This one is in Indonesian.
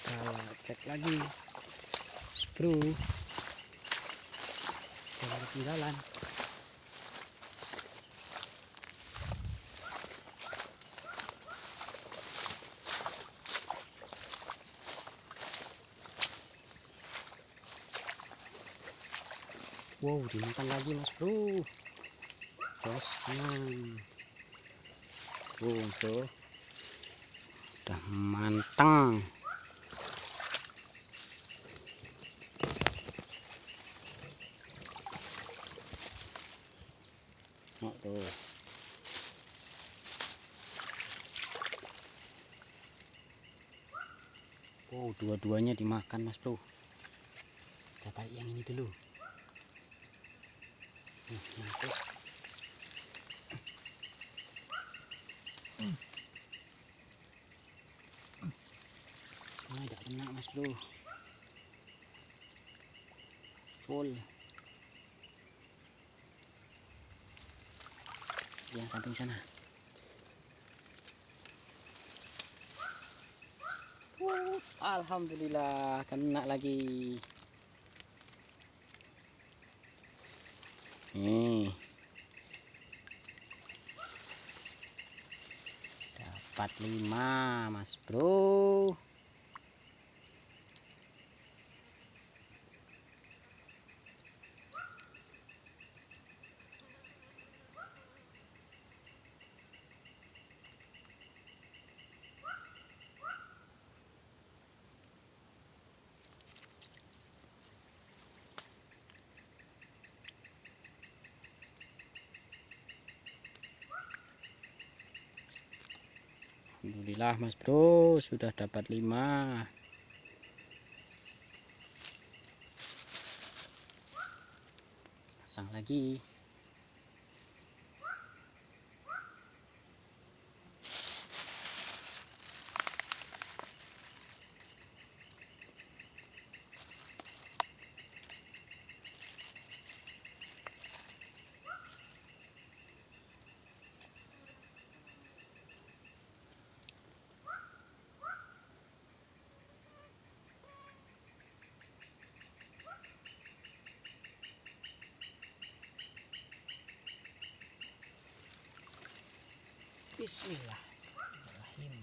Kita cek lagi sprue yang ketinggalan. Wow, dimakan lagi mas bro. Terus tenang. Tuh udah manteng. Oh, tuh. Oh, dua-duanya dimakan mas bro. Kita tarik yang ini dulu. Mantap. Tidak kena mas bro. Full. Yang samping sana. Alhamdulillah kena lagi. Nih. Dapat 5 mas bro. Alhamdulillah mas bro, sudah dapat 5. Pasang lagi. Bismillahirrahmanirrahim.